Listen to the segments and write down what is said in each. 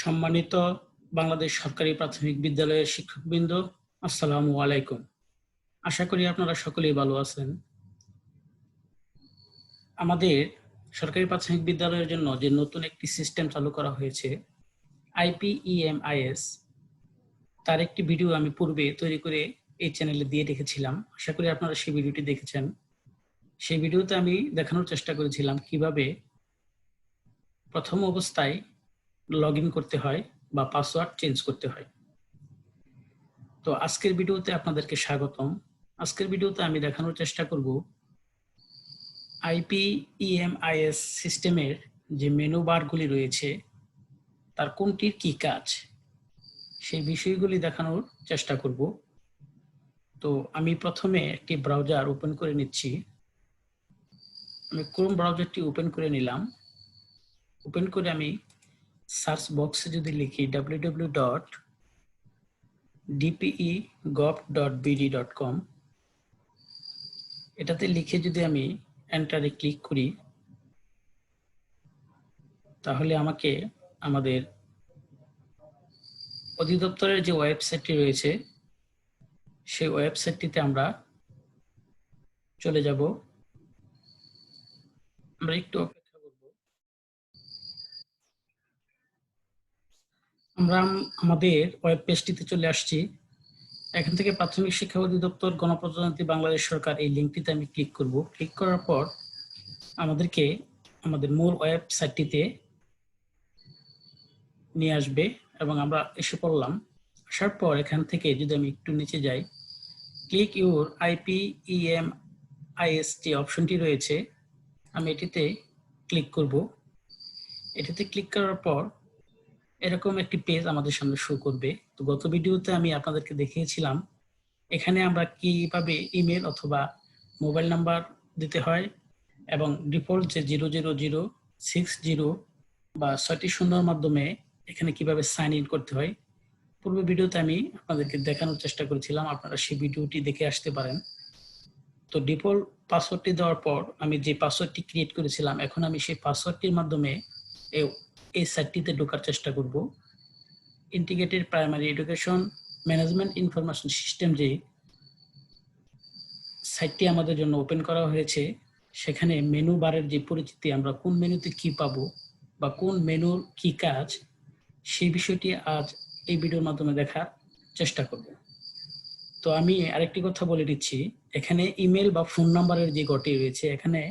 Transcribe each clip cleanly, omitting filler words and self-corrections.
সম্মানিত বাংলাদেশ সরকারি প্রাথমিক বিদ্যালয়ের শিক্ষকবৃন্দ, আসসালামু আলাইকুম। আশা করি আপনারা সকলেই ভালো আছেন। আমাদের সরকারি প্রাথমিক বিদ্যালয়ের জন্য যে নতুন একটি সিস্টেম চালু করা হয়েছে, IPEMIS, তার একটি ভিডিও আমি পূর্বে তৈরি করে এই চ্যানেলে দিয়ে রেখেছিলাম। আশা করি আপনারা সেই ভিডিওটি দেখেছেন। সেই ভিডিওতে আমি দেখানোর চেষ্টা করেছিলাম কিভাবে প্রথম অবস্থায় লগ ইন করতে হয় বা পাসওয়ার্ড চেঞ্জ করতে হয়। তো আজকের ভিডিওতে আপনাদেরকে স্বাগতম। আজকের ভিডিওতে আমি দেখানোর চেষ্টা করব IPEMIS সিস্টেমের যে মেনু বারগুলি রয়েছে তার কোনটির কি কাজ, সেই বিষয়গুলি দেখানোর চেষ্টা করব। তো আমি প্রথমে একটি ব্রাউজার ওপেন করে নিচ্ছি। আমি ক্রোম ব্রাউজারটি ওপেন করে নিলাম। ওপেন করে আমি সার্চ বক্সে যদি লিখি www.dpe.gov.bd.com, এটাতে লিখে যদি আমি এন্টারে ক্লিক করি, তাহলে আমাকে আমাদের অধিদপ্তরের যে ওয়েবসাইটটি রয়েছে সেই ওয়েবসাইটটিতে আমরা চলে যাব। আমরা একটু অপেক্ষা করব। আমরা আমাদের ওয়েব পেজটিতে চলে আসছি। এখান থেকে প্রাথমিক শিক্ষা অধিদপ্তর, গণপ্রজাতন্ত্রী বাংলাদেশ সরকার, এই লিঙ্কটিতে আমি ক্লিক করব। ক্লিক করার পর আমাদেরকে আমাদের মূল ওয়েবসাইটটিতে নিয়ে আসবে এবং আমরা এসে পড়লাম। আসার পর এখান থেকে যদি আমি একটু নিচে যাই, ক্লিক ইউর IPEMIS যে অপশনটি রয়েছে, আমি এটিতে ক্লিক করব। এটিতে ক্লিক করার পর এরকম একটি পেজ আমাদের সামনে শো করবে। তো গত ভিডিওতে আমি আপনাদেরকে দেখিয়েছিলাম এখানে আমরা কিভাবে ইমেল অথবা মোবাইল নাম্বার দিতে হয় এবং ডিফল্ট যে 00060 বা 6টি শূন্যর মাধ্যমে এখানে কিভাবে সাইন ইন করতে হয়, পূর্ব ভিডিওতে আমি আপনাদেরকে দেখানোর চেষ্টা করেছিলাম। আপনারা সেই ভিডিওটি দেখে আসতে পারেন। তো ডিফল্ট পাসওয়ার্ডটি দেওয়ার পর আমি যে পাসওয়ার্ডটি ক্রিয়েট করেছিলাম, এখন আমি সেই পাসওয়ার্ডটির মাধ্যমে এই সাইটটিতে ঢোকার চেষ্টা করব। Integrated primary education management information system যে সাইটটি আমাদের জন্য ওপেন করা হয়েছে, সেখানে মেনু বারের যে পরিচিতি, আমরা কোন মেনুতে কি পাবো বা কোন মেনুর কি কাজ, সেই বিষয়টি আজ এই ভিডিওর মাধ্যমে দেখার চেষ্টা করব। তো আমি আরেকটি কথা বলে দিচ্ছি, এখানে ইমেল বা ফোন নাম্বারের যে ঘরটি রয়েছে, এখানে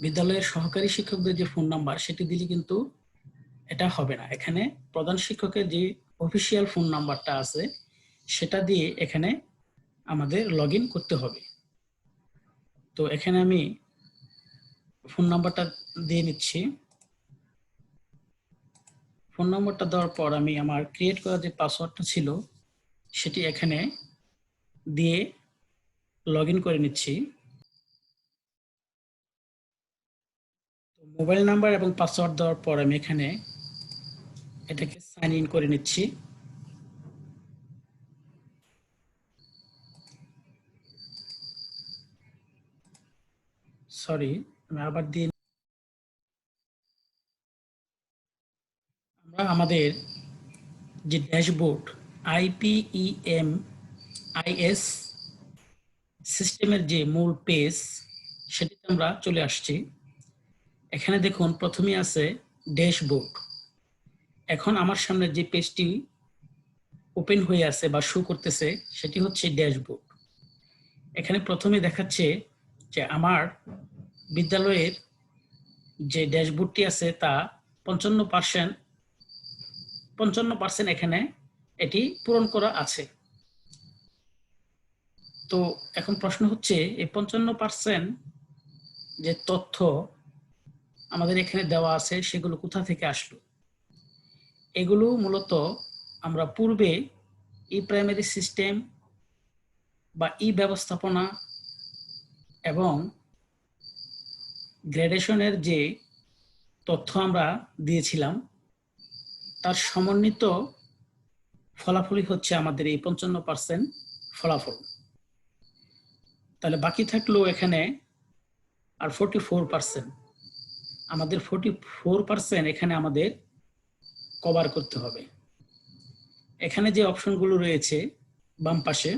বিদ্যালয়ের সহকারী শিক্ষকদের যে ফোন নাম্বার সেটি দিলে কিন্তু এটা হবে না। এখানে প্রধান শিক্ষকের যে অফিসিয়াল ফোন নাম্বারটা আছে সেটা দিয়ে এখানে আমাদের লগ ইন করতে হবে। তো এখানে আমি ফোন নাম্বারটা দিয়ে নিচ্ছি। ফোন নাম্বারটা দেওয়ার পর আমি আমার ক্রিয়েট করা যে পাসওয়ার্ডটা ছিল সেটি এখানে দিয়ে লগ ইন করে নিচ্ছি। মোবাইল নাম্বার এবং পাসওয়ার্ড দেওয়ার পর আমি এখানে এটাকে সাইন ইন করে নিচ্ছি। সরি, আমি আবার দিয়ে আমরা আমাদের যে ড্যাশবোর্ড IPEMIS সিস্টেমের যে মূল পেজ সেটিতে আমরা চলে আসছি। এখানে দেখুন প্রথমেই আছে ড্যাশবোর্ড। এখন আমার সামনে যে পেজটি ওপেন হয়ে আছে বা শো করতেছে সেটি হচ্ছে ড্যাশবোর্ড। এখানে প্রথমে দেখাচ্ছে যে আমার বিদ্যালয়ের যে ড্যাশবোর্ডটি আছে তা 55% এখানে এটি পূরণ করা আছে। তো এখন প্রশ্ন হচ্ছে এই 55% যে তথ্য আমাদের এখানে দেওয়া আছে সেগুলো কোথা থেকে আসলো? এগুলো মূলত আমরা পূর্বে প্রাইমারি সিস্টেম বা ব্যবস্থাপনা এবং গ্রেডেশনের যে তথ্য আমরা দিয়েছিলাম তার সমন্বিত ফলাফলই হচ্ছে আমাদের এই 55% ফলাফল। তাহলে বাকি থাকলো এখানে আর 44%। আমাদের 44% এখানে আমাদের কভার করতে হবে। এখানে যে অপশনগুলো রয়েছে বাম পাশে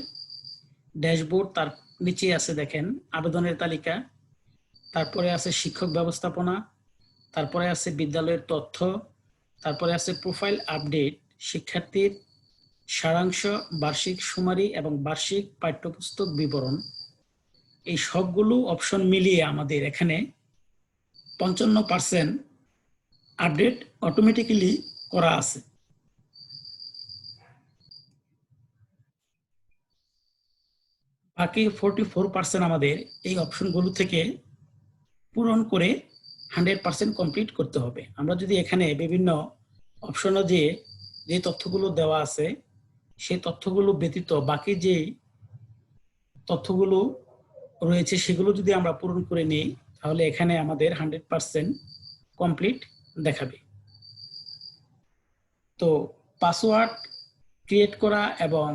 ড্যাশবোর্ড, তার নিচে আছে দেখেন আবেদনের তালিকা, তারপরে আছে শিক্ষক ব্যবস্থাপনা, তারপরে আছে বিদ্যালয়ের তথ্য, তারপরে আছে প্রোফাইল আপডেট, শিক্ষার্থীর সারাংশ, বার্ষিক সুমারি এবং বার্ষিক পাঠ্যপুস্তক বিবরণ। এই সবগুলো অপশন মিলিয়ে আমাদের এখানে 55% আপডেট অটোমেটিক্যালি করা আছে। বাকি 44% আমাদের এই অপশনগুলো থেকে পূরণ করে 100% কমপ্লিট করতে হবে। আমরা যদি এখানে বিভিন্ন অপশনে যে তথ্যগুলো দেওয়া আছে সেই তথ্যগুলো ব্যতীত বাকি যে তথ্যগুলো রয়েছে সেগুলো যদি আমরা পূরণ করে নিই তাহলে এখানে আমাদের 100% কমপ্লিট দেখাবে। তো পাসওয়ার্ড ক্রিয়েট করা এবং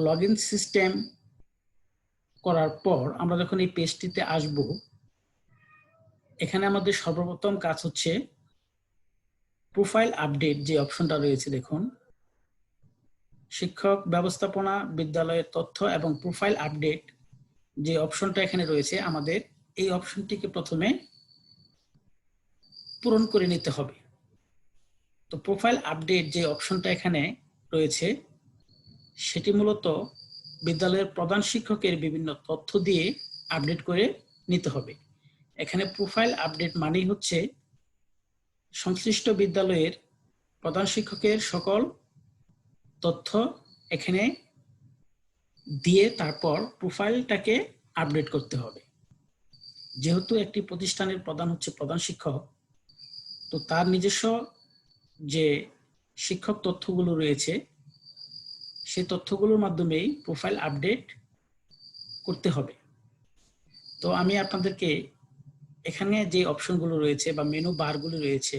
লগইন সিস্টেম করার পর আমরা যখন এই পেজটিতে আসব, এখানে আমাদের সর্বপ্রথম কাজ হচ্ছে প্রোফাইল আপডেট যে অপশনটা রয়েছে দেখুন, শিক্ষক ব্যবস্থাপনা, বিদ্যালয়ের তথ্য এবং প্রোফাইল আপডেট যে অপশনটা এখানে রয়েছে আমাদের এই অপশনটিকে প্রথমে পূরণ করে নিতে হবে। তো প্রোফাইল আপডেট যে অপশনটা এখানে রয়েছে সেটি মূলত বিদ্যালয়ের প্রধান শিক্ষকের বিভিন্ন তথ্য দিয়ে আপডেট করে নিতে হবে। এখানে প্রোফাইল আপডেট মানেই হচ্ছে সংশ্লিষ্ট বিদ্যালয়ের প্রধান শিক্ষকের সকল তথ্য এখানে দিয়ে তারপর প্রোফাইলটাকে আপডেট করতে হবে। যেহেতু একটি প্রতিষ্ঠানের প্রধান হচ্ছে প্রধান শিক্ষক, তো তার নিজস্ব যে শিক্ষক তথ্যগুলো রয়েছে সেই তথ্যগুলোর মাধ্যমেই প্রোফাইল আপডেট করতে হবে। তো আমি আপনাদেরকে এখানে যে অপশনগুলো রয়েছে বা মেনু বারগুলো রয়েছে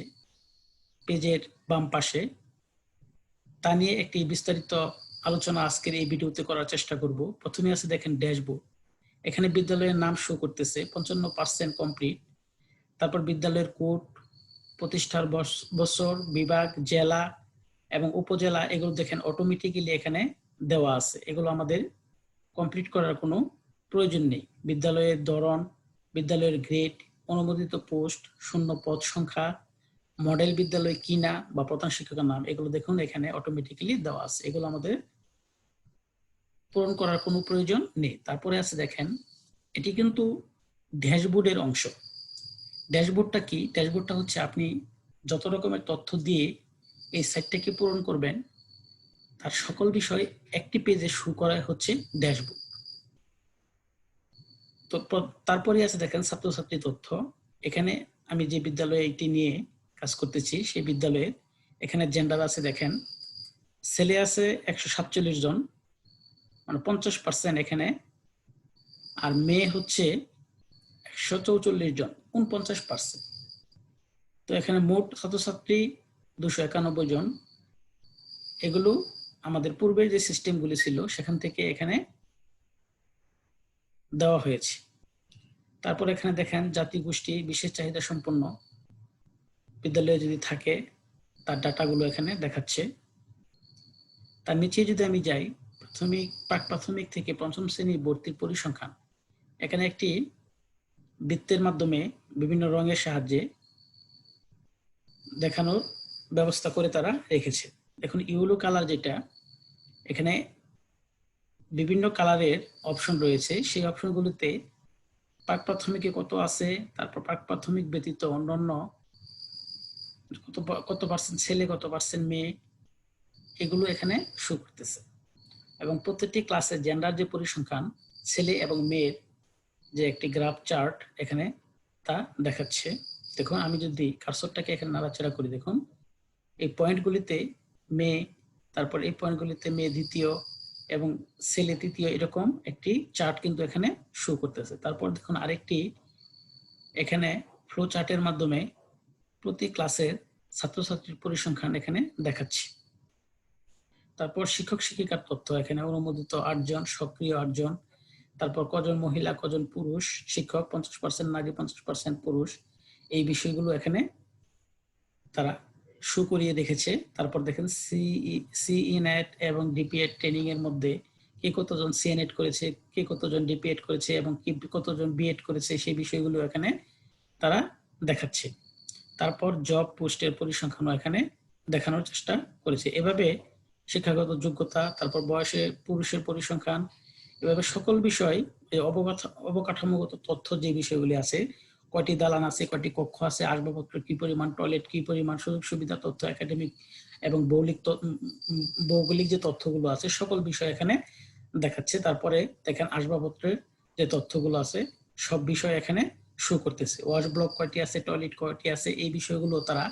পেজের বাম পাশে তা নিয়ে একটি বিস্তারিত আলোচনা আজকের এই ভিডিওতে করার চেষ্টা করব। প্রথমে আছে দেখেন ড্যাশবোর্ড, এখানে বিদ্যালয়ের নাম শো করতেছে 55% কমপ্লিট, তারপর বিদ্যালয়ের কোড, প্রতিষ্ঠার বছর, বিভাগ, জেলা এবং উপজেলা, এগুলো দেখেন অটোমেটিক্যালি এখানে দেওয়া আছে। এগুলো আমাদের কমপ্লিট করার কোনো প্রয়োজন নেই। বিদ্যালয়ের ধরন, বিদ্যালয়ের গ্রেড, অনুমোদিত পোস্ট, শূন্য পদ সংখ্যা, মডেল বিদ্যালয় কিনা বা প্রধান শিক্ষকের নাম, এগুলো দেখুন এখানে অটোমেটিক্যালি দেওয়া আছে। এগুলো আমাদের পূরণ করার কোনো প্রয়োজন নেই। তারপরে আছে দেখেন এটি কিন্তু ড্যাশবোর্ডের অংশ। ড্যাশবোর্ডটা কি? ড্যাশবোর্ডটা হচ্ছে আপনি যত রকমের তথ্য দিয়ে এই সাইটটাকে পূরণ করবেন তার সকল বিষয় একটি পেজে শো করা হচ্ছে ড্যাশবোর্ড। তো তারপরে আছে দেখেন ছাত্রছাত্রী তথ্য। এখানে আমি যে বিদ্যালয়ে এটি নিয়ে কাজ করতেছি সেই বিদ্যালয়ে এখানে জেন্ডার আছে দেখেন, ছেলে আছে 147 জন, মানে 50% এখানে, আর মেয়ে হচ্ছে 144 জন, 49%। তো এখানে মোট ছাত্রছাত্রী 291 জন। এগুলো আমাদের পূর্বের যে সিস্টেমগুলি ছিল সেখান থেকে এখানে দেওয়া হয়েছে। তারপর এখানে দেখেন জাতি গোষ্ঠী বিশেষ চাহিদা সম্পন্ন বিদ্যালয়ে যদি থাকে তার ডাটাগুলো এখানে দেখাচ্ছে। তার নিচে যদি আমি যাই, প্রাথমিক, প্রাক প্রাথমিক থেকে পঞ্চম শ্রেণী ভর্তির পরিসংখ্যান, এখানে একটি বৃত্তের মাধ্যমে বিভিন্ন রঙের সাহায্যে দেখানোর ব্যবস্থা করে তারা রেখেছে। দেখুন ইয়েলো কালার যেটা, এখানে বিভিন্ন কালারের অপশন রয়েছে। সেই অপশনগুলোতে প্রাক প্রাথমিকে কত আছে, তারপর প্রাক প্রাথমিক ব্যতীত অন্যান্য কত পার্সেন্ট ছেলে, কত পার্সেন্ট মেয়ে, এগুলো এখানে শো করতেছে। এবং প্রত্যেকটি ক্লাসের জেন্ডার যে পরিসংখ্যান ছেলে এবং মেয়ের যে একটি গ্রাফ চার্ট এখানে তা দেখাচ্ছে। দেখুন আমি যদি কার্সরটাকে এখানে নাড়াচাড়া করি, দেখুন এই পয়েন্টগুলিতে মেয়ে, তারপর এই পয়েন্টগুলিতে মেয়ে দ্বিতীয় এবং ছেলে তৃতীয়, এরকম একটি চার্ট কিন্তু এখানে শো করতেছে। তারপর দেখুন আরেকটি এখানে ফ্লো চার্টের মাধ্যমে প্রতি ক্লাসের ছাত্রছাত্রীর পরিসংখ্যান এখানে দেখাচ্ছি। তারপর শিক্ষক শিক্ষিকার তথ্য, এখানে অনুমোদিত 8 জন, সক্রিয় 8 জন, তারপর কজন মহিলা, কজন পুরুষ শিক্ষক, 50% নারী, 50% পুরুষ, এই বিষয়গুলো এখানে তারা শো করিয়ে রেখেছে। তারপর দেখেন সিই নেট এবং ডিপিএড ট্রেনিং এর মধ্যে কে কতজন সিএনএট করেছে, কে কতজন ডিপিএড করেছে এবং কতজন বিএড করেছে সেই বিষয়গুলো এখানে তারা দেখাচ্ছে। তারপর জব পোস্টের পরিসংখ্যানও এখানে দেখানোর চেষ্টা করেছে। এভাবে শিক্ষাগত যোগ্যতা, তারপর বয়সের পুরুষের পরিসংখ্যান, এভাবে সকল বিষয় অবকাঠামোগত তথ্য যে বিষয়গুলি আছে, কয়টি দালান আছে, কয়টি কক্ষ আছে, আসবাবপত্র কি পরিমাণ, টয়লেট কি পরিমাণ, সুযোগ সুবিধা তথ্য, একাডেমিক এবং ভৌগোলিক যে তথ্যগুলো আছে সকল বিষয় এখানে দেখাচ্ছে। তারপরে দেখেন আসবাবপত্রের যে তথ্যগুলো আছে সব বিষয় এখানে শো করতেছে। ওয়াশ ব্লক কয়টি আছে, টয়লেট কয়টি আছে, এই বিষয়গুলো তারা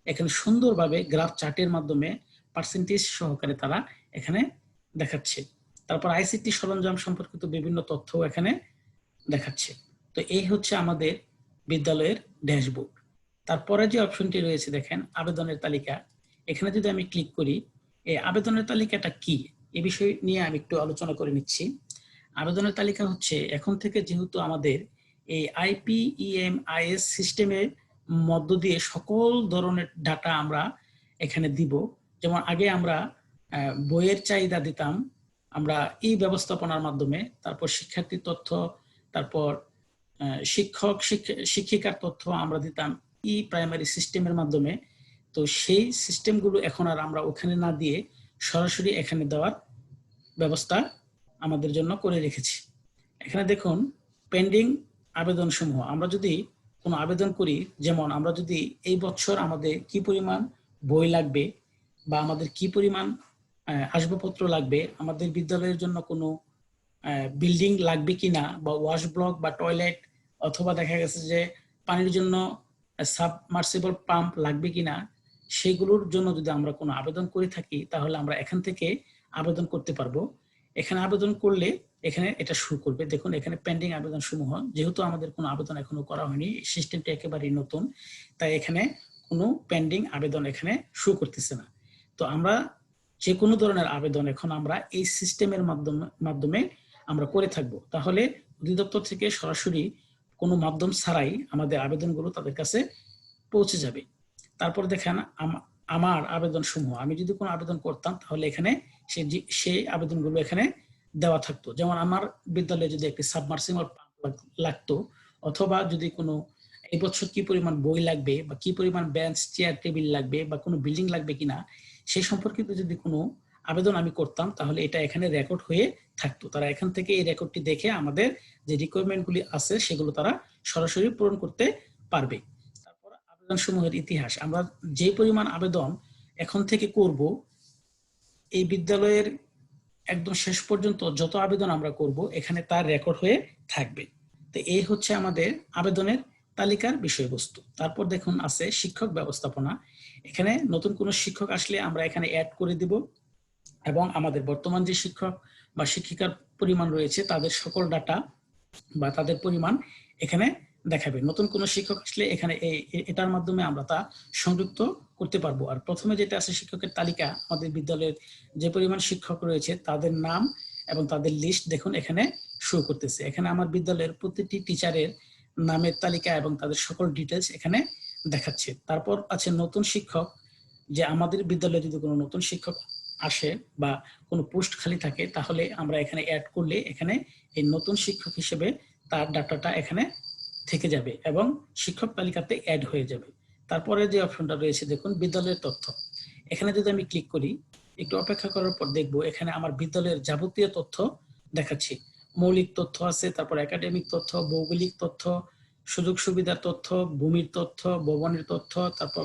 এখানে সুন্দরভাবে গ্রাফ চার্টের মাধ্যমে পার্সেন্টেজ সহকারে তারা এখানে দেখাচ্ছে। তারপর আইসিটি সরঞ্জাম সম্পর্কিত বিভিন্ন তথ্য এখানে দেখাচ্ছে। তো এই হচ্ছে আমাদের বিদ্যালয়ের ড্যাশবোর্ড। তারপরে যে অপশনটি রয়েছে দেখেন আবেদনের তালিকা। এখানে যদি আমি ক্লিক করি, এই আবেদনের তালিকাটা কি এই বিষয় নিয়ে আমি একটু আলোচনা করে নিচ্ছি। আবেদনের তালিকা হচ্ছে এখন থেকে যেহেতু আমাদের এই IPEMIS সিস্টেমের মধ্য দিয়ে সকল ধরনের ডাটা আমরা এখানে দিব। যেমন আগে আমরা বইয়ের চাহিদা দিতাম আমরা এই ব্যবস্থাপনার মাধ্যমে, তারপর শিক্ষার্থীর তথ্য, তারপর শিক্ষিকার তথ্য আমরা দিতাম প্রাইমারি সিস্টেমের মাধ্যমে। তো সেই সিস্টেমগুলো এখন আর আমরা ওখানে না দিয়ে সরাসরি এখানে দেওয়ার ব্যবস্থা আমাদের জন্য করে রেখেছি। এখানে দেখুন পেন্ডিং আবেদন সমূহ। আমরা যদি কোনো আবেদন করি, যেমন আমরা যদি এই বছর আমাদের কি পরিমাণ বই লাগবে বা আমাদের কি পরিমাণ আসবাবপত্র লাগবে, আমাদের বিদ্যালয়ের জন্য কোনো বিল্ডিং লাগবে কিনা, বা ওয়াশ ব্লক বা টয়লেট, অথবা দেখা গেছে যে পানির জন্য সাবমার্সিবল পাম্প লাগবে কিনা, সেগুলোর জন্য যদি আমরা কোনো আবেদন করে থাকি তাহলে আমরা এখান থেকে আবেদন করতে পারবো। এখানে আবেদন করলে এখানে এটা শো করবে। দেখুন এখানে পেন্ডিং আবেদন সমূহ, যেহেতু আমাদের কোনো আবেদন এখনো করা হয়নি, সিস্টেমটা একেবারেই নতুন, তাই এখানে কোনো পেন্ডিং আবেদন এখানে শো করতেছে না। তো আমরা যে কোনো ধরনের আবেদন এখন আমরা এই সিস্টেমের মাধ্যমে আমরা করে থাকবো। তাহলে অধিদপ্তর থেকে সরাসরি কোনো মাধ্যম ছাড়াই আমাদের আবেদনগুলো তাদের কাছে পৌঁছে যাবে। তারপর দেখেন আমার আবেদন সমূহ, আমি যদি কোনো আবেদন করতাম তাহলে এখানে সেই আবেদনগুলো এখানে দেওয়া থাকতো। যেমন আমার বিদ্যালয়ে যদি একটি সাবমার্সিবল পাম্প লাগতো, অথবা যদি কোনো এই বছর কি পরিমাণ বই লাগবে, বা কি পরিমাণ বেঞ্চ চেয়ার টেবিল লাগবে, বা কোনো বিল্ডিং লাগবে কিনা, সেই সম্পর্কিত যদি কোনো আবেদন আমি করতাম তাহলে এটা এখানে রেকর্ড হয়ে থাকতো। তারা এখান থেকে এই রেকর্ডটি দেখে আমাদের যে রিকোয়ারমেন্টগুলি আছে সেগুলো তারা সরাসরি পূরণ করতে পারবে। তারপর আবেদন সমূহের ইতিহাস, আমরা যে পরিমাণ আবেদন এখন থেকে করব, এই বিদ্যালয়ের একদম শেষ পর্যন্ত যত আবেদন আমরা করব এখানে তার রেকর্ড হয়ে থাকবে। তো এই হচ্ছে আমাদের আবেদনের তালিকার বিষয়বস্তু। তারপর দেখুন আছে শিক্ষক ব্যবস্থাপনা। এখানে নতুন কোনো শিক্ষক আসলে আমরা এখানে অ্যাড করে দিব, এবং আমাদের বর্তমান যে শিক্ষক বা শিক্ষিকার পরিমাণ রয়েছে তাদের সকল ডাটা বা তাদের পরিমাণ এখানে দেখাবে। নতুন কোনো শিক্ষক আসলে এখানে এটার মাধ্যমে আমরা তা সংযুক্ত করতে পারবো। আর প্রথমে যেটা আছে শিক্ষকের তালিকা, আমাদের বিদ্যালয়ের যে পরিমাণ শিক্ষক রয়েছে তাদের নাম এবং তাদের লিস্ট দেখুন এখানে শো করতেছে। এখানে আমার বিদ্যালয়ের প্রতিটি টিচারের নামের তালিকা এবং তাদের সকল ডিটেলস এখানে দেখাচ্ছে। তারপর আছে নতুন শিক্ষক, যে আমাদের বিদ্যালয়ে যদি কোনো নতুন শিক্ষক আসে বা কোনো পোস্ট খালি থাকে তাহলে আমরা এখানে অ্যাড করলে এখানে এই নতুন শিক্ষক হিসেবে তার ডাটাটা এখানে থেকে যাবে এবং শিক্ষক তালিকাতে অ্যাড হয়ে যাবে। তারপরে যে অপশনটা রয়েছে দেখুন বিদ্যালয়ের তথ্য। এখানে যদি আমি ক্লিক করি, একটু অপেক্ষা করার পর দেখবো এখানে আমার বিদ্যালয়ের যাবতীয় তথ্য দেখাচ্ছি। মৌলিক তথ্য আছে, তারপর একাডেমিক তথ্য, ভৌগোলিক তথ্য, সুযোগ সুবিধার তথ্য, ভূমির তথ্য, ভবনের তথ্য, তারপর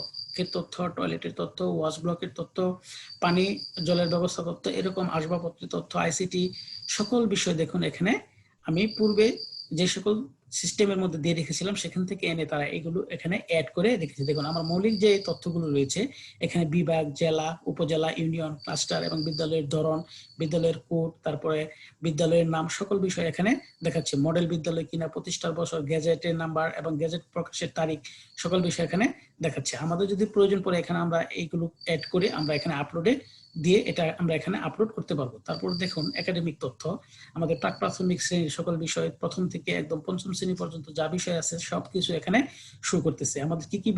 তথ্য, টয়লেটের তথ্য, ওয়াশ ব্লকের তথ্য, পানি জলের ব্যবস্থা তথ্য, এরকম আসবাবপত্রের তথ্য, আইসিটি সকল বিষয় দেখুন এখানে আমি পূর্বে যে সকল সিস্টেমের মধ্যে দিয়ে রেখেছিলাম সেখান থেকে এনে তারা এগুলো এখানে অ্যাড করে রেখেছে। দেখুন আমার মৌলিক যে তথ্যগুলো রয়েছে এখানে বিভাগ, জেলা, উপজেলা, ইউনিয়ন, ক্লাস্টার এবং বিদ্যালয়ের ধরন, বিদ্যালয়ের কোড, তারপরে বিদ্যালয়ের নাম, সকল বিষয় এখানে দেখাচ্ছে। মডেল বিদ্যালয় কিনা, প্রতিষ্ঠার বছর, গেজেটের নাম্বার এবং গেজেট প্রকাশের তারিখ, সকল বিষয় এখানে দেখাচ্ছে। আমাদের যদি প্রয়োজন পড়ে এখানে আমরা এইগুলো অ্যাড করে আমরা এখানে আপলোডে দিয়ে এটা আমরা এখানে আপলোড করতে পারবো। তারপর দেখুন একাডেমিক তথ্য, আমাদের প্রাক প্রাথমিক শ্রেণীর সকল বিষয় প্রথম থেকে একদম পঞ্চম শ্রেণী পর্যন্ত যা বিষয় আছে সবকিছু এখানে শো করতেছে। আমাদের কি কি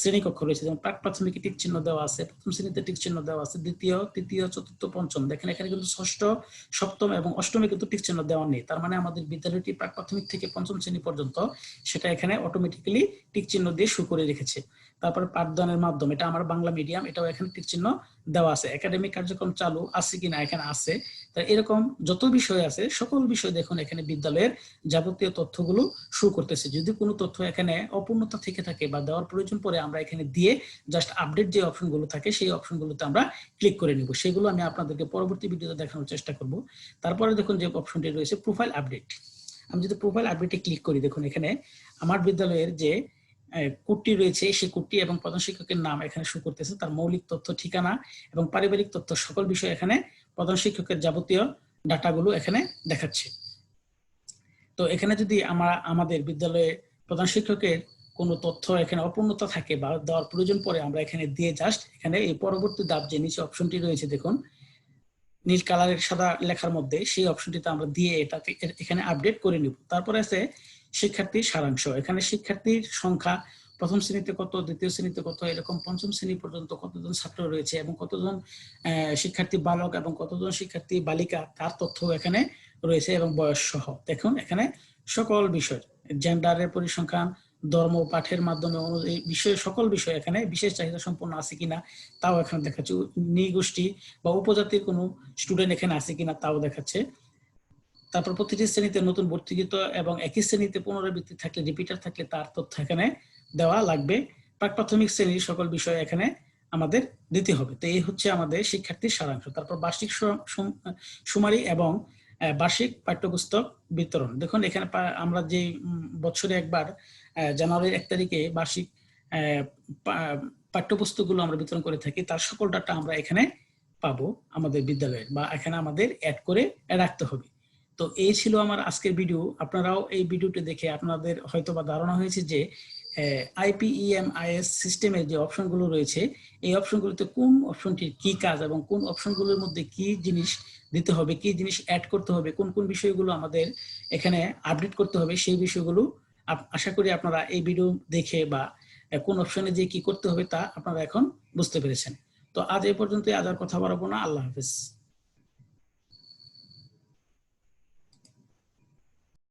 শ্রেণীকক্ষ রয়েছে, যেমন প্রাক প্রাথমিকে টিক চিহ্ন দেওয়া আছে, প্রথম শ্রেণীতে টিক চিহ্ন দেওয়া আছে, দ্বিতীয়, তৃতীয়, চতুর্থ, পঞ্চম। দেখেন এখানে কিন্তু ষষ্ঠ, সপ্তম এবং অষ্টমে কিন্তু টিক চিহ্ন দেওয়া নেই। তার মানে আমাদের বিদ্যালয়টি প্রাক প্রাথমিক থেকে পঞ্চম শ্রেণী পর্যন্ত সেটা এখানে অটোমেটিক্যালি টিক চিহ্ন দিয়ে শো করে রেখেছে। তারপরে পাঠদানের মাধ্যম, এটা আমার বাংলা মিডিয়াম, এটাও এখানে টিক চিহ্ন দেওয়া আছে। একাডেমিক কার্যক্রম চালু আছে কিনা এখানে আছে। তাই এরকম যত বিষয় আছে সকল বিষয় দেখুন এখানে বিদ্যালয়ের যাবতীয় তথ্যগুলো শো করতেছে। যদি কোনো তথ্য এখানে অপূর্ণতা থেকে থাকে বা দেওয়ার প্রয়োজন পড়ে আমরা এখানে দিয়ে জাস্ট আপডেট যে অপশনগুলো থাকে সেই অপশনগুলোতে আমরা ক্লিক করে নিব। সেগুলো আমি আপনাদেরকে পরবর্তী ভিডিওতে দেখানোর চেষ্টা করব। তারপরে দেখুন যে অপশনটি রয়েছে প্রোফাইল আপডেট। আমি যদি প্রোফাইল আপডেটে ক্লিক করি, দেখুন এখানে আমার বিদ্যালয়ের যে কোডটি রয়েছে সেই কোডটি এবং প্রধান শিক্ষকের নাম এখানে শো করতেছে, তার মৌলিক তথ্য, ঠিকানা এবং পারিবারিক তথ্য সকল বিষয় এখানে প্রধান শিক্ষকের যাবতীয় ডাটাগুলো এখানে দেখাচ্ছে। তো এখানে যদি আমাদের বিদ্যালয়ে প্রধান শিক্ষকের কোনো তথ্য এখানে অপূর্ণতা থাকে বা দেওয়ার প্রয়োজন পড়ে আমরা এখানে দিয়ে জাস্ট এখানে এই পরবর্তী ধাপ যে নিচে অপশনটি রয়েছে দেখুন নীল কালারের সাদা লেখার মধ্যে, সেই অপশনটিতে আমরা দিয়ে এটাকে এখানে আপডেট করে নিব। তারপরে আছে শিক্ষার্থীর সারাংশ। এখানে শিক্ষার্থীর সংখ্যা প্রথম শ্রেণীতে কত, দ্বিতীয় শ্রেণীতে কত, এরকম পঞ্চম শ্রেণী পর্যন্ত কতজন ছাত্র রয়েছে এবং কতজন শিক্ষার্থী বালক এবং কতজন শিক্ষার্থী বালিকা তার তথ্য এখানে রয়েছে এবং বয়স সহ। দেখুন এখানে সকল বিষয়, জেন্ডারের পরিসংখ্যান, ধর্ম, পাঠের মাধ্যমে অনুযায়ী বিষয়, সকল বিষয় এখানে বিশেষ চাহিদা সম্পন্ন আছে কিনা তাও এখানে দেখাচ্ছে, নৃগোষ্ঠী বা উপজাতির কোনো স্টুডেন্ট এখানে আছে কিনা তাও দেখাচ্ছে। তারপর প্রতিটি শ্রেণীতে নতুন ভর্তিকৃত এবং একই শ্রেণীতে পুনরাবৃত্তি থাকলে, রিপিটার থাকলে তার তথ্য এখানে দেওয়া লাগবে। প্রাক প্রাথমিক শ্রেণীর সকল বিষয় এখানে আমাদের দিতে হবে। তো এই হচ্ছে আমাদের শিক্ষার্থীর সারাংশ। তারপর বার্ষিক সুমারি এবং বার্ষিক পাঠ্যপুস্তক বিতরণ। দেখুন এখানে আমরা যে বছরে একবার জানুয়ারির 1 তারিখে বার্ষিক পাঠ্যপুস্তকগুলো আমরা বিতরণ করে থাকি, তার সকল ডাটা আমরা এখানে পাবো আমাদের বিদ্যালয়ে, বা এখানে আমাদের অ্যাড করে রাখতে হবে। তো এই ছিল আমার আজকের ভিডিও। আপনারাও এই ভিডিওটি দেখে আপনাদের হয়তো বা ধারণা হয়েছে যে IPEMIS সিস্টেমের যে অপশনগুলো রয়েছে এই অপশনগুলোতে কোন অপশনটির কি কাজ এবং কোন অপশনগুলোর মধ্যে কি জিনিস দিতে হবে, কি জিনিস অ্যাড করতে হবে, কোন কোন বিষয়গুলো আমাদের এখানে আপডেট করতে হবে, সেই বিষয়গুলো আশা করি আপনারা এই ভিডিও দেখে বা কোন অপশনে যে কি করতে হবে তা আপনারা এখন বুঝতে পেরেছেন। তো আজ এই পর্যন্ত, আজ আর কথা বাড়াবো না। আল্লাহ হাফেজ।